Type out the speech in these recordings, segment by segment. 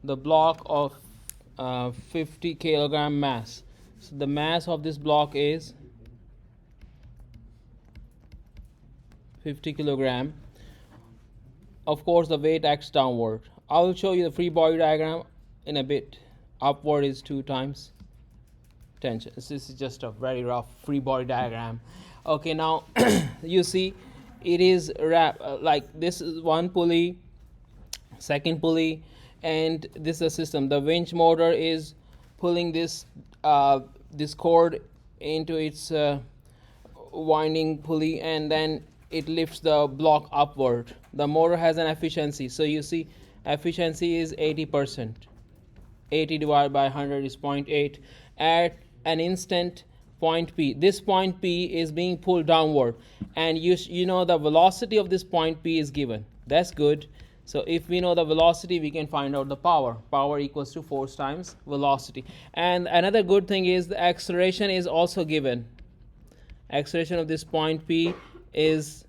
the block of 50 kilogram mass. So the mass of this block is 50 kilogram. Of course, the weight acts downward. I will show you the free body diagram in a bit. Upward is 2 times tension. This is just a very rough free body diagram. Okay, now you see it is like this is one pulley, second pulley, and this is a system. The winch motor is pulling this this cord into its winding pulley, and then it lifts the block upward. The motor has an efficiency, so you see efficiency is 80%. 80 divided by 100 is 0.8 at an instant point P. This point P is being pulled downward, and you know the velocity of this point P is given. That's good. So if we know the velocity, we can find out the power. Power equals to force times velocity. And another good thing is the acceleration is also given. Acceleration of this point P is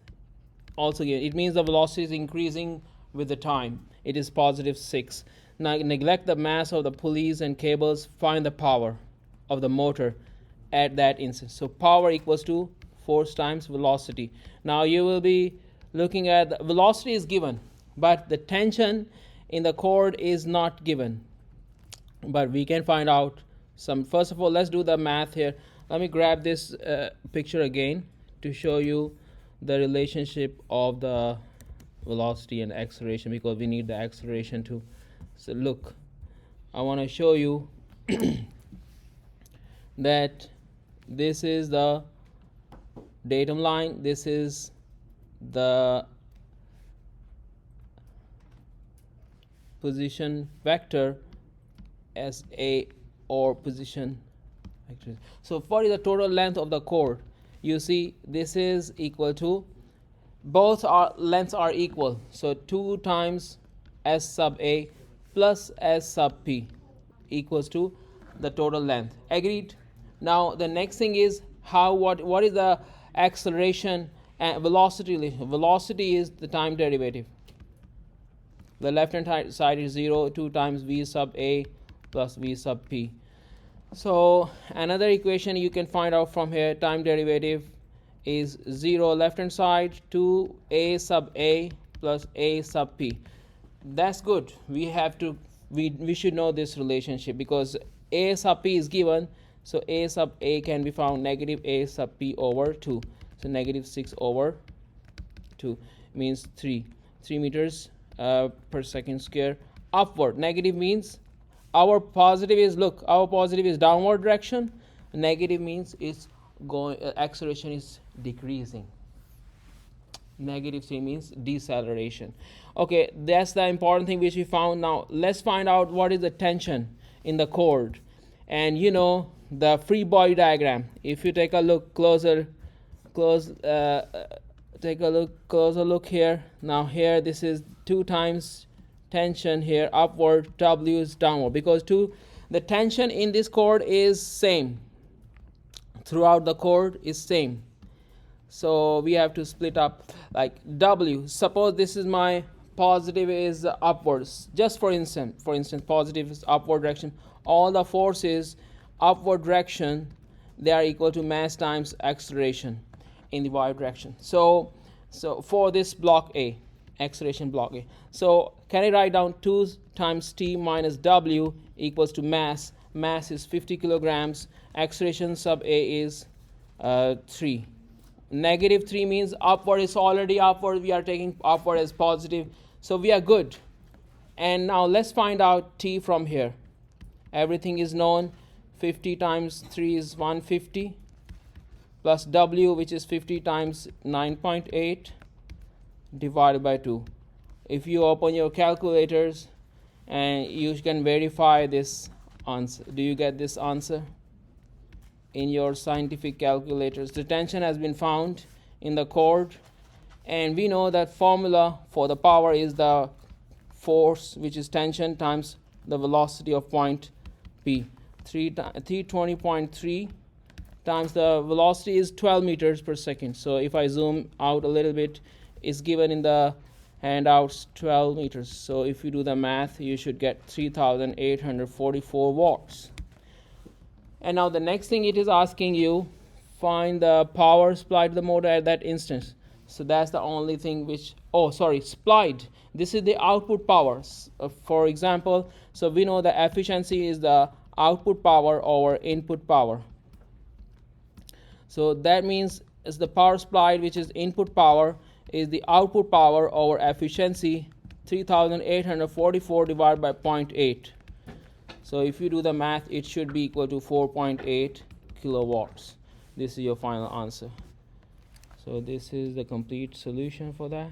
also given. It means the velocity is increasing with the time. It is positive 6. Now neglect the mass of the pulleys and cables. Find the power of the motor at that instant. So power equals to force times velocity. Now you will be looking at the velocity is given, but the tension in the cord is not given. But we can find out some. First of all, let's do the math here. Let me grab this picture again to show you the relationship of the velocity and acceleration, because we need the acceleration too. So look, I want to show you that this is the datum line, this is the position vector as a or position vector. So what is the total length of the cord? You see this is equal to, both our lengths are equal, so 2 times s sub a plus s sub p equals to the total length. Agreed? Now the next thing is what is the acceleration and velocity relation? Velocity is the time derivative. The left hand side is 0, 2 times v sub a plus v sub p. So another equation you can find out from here, time derivative is 0 left hand side, 2 a sub a plus a sub p. That's good. We should know this relationship, because a sub p is given, so a sub a can be found negative a sub p over 2. So negative 6 over 2 means 3 meters per second square. Upward, negative means our positive is, look, our positive is downward direction. Negative means it's going, acceleration is decreasing. Negative 3 means deceleration. Okay, that's the important thing which we found. Now let's find out what is the tension in the cord. And you know the free body diagram. If you take a look closer, take a closer look here. Now here this is 2 times tension here upward, W is downward, because the tension in this cord is same throughout the cord is same. So we have to split up like W. Suppose this is my positive is upwards. Just for instance, positive is upward direction. All the forces upward direction, they are equal to mass times acceleration in the y direction. So for this block A, acceleration block A. So can I write down 2 times t minus W equals to mass. Mass is 50 kilograms. Acceleration sub A is 3. Negative 3 means upward is already upward. We are taking upward as positive. So we are good. And now let's find out t from here. Everything is known. 50 times 3 is 150 plus W, which is 50 times 9.8 divided by 2. If you open your calculators and you can verify this answer. Do you get this answer? In your scientific calculators, the tension has been found in the cord, and we know that formula for the power is the force, which is tension, times the velocity of point P. 320.3 times the velocity is 12 meters per second. So if I zoom out a little bit, it's given in the and out 12 meters. So if you do the math, you should get 3844 watts. And now the next thing it is asking you, find the power supplied to the motor at that instance. So that's the only thing which, oh sorry, supplied. This is the output power. For example, so we know the efficiency is the output power over input power. So that means is the power supplied, which is input power, is the output power over efficiency, 3844 divided by 0.8. So if you do the math, it should be equal to 4.8 kilowatts. This is your final answer. So this is the complete solution for that.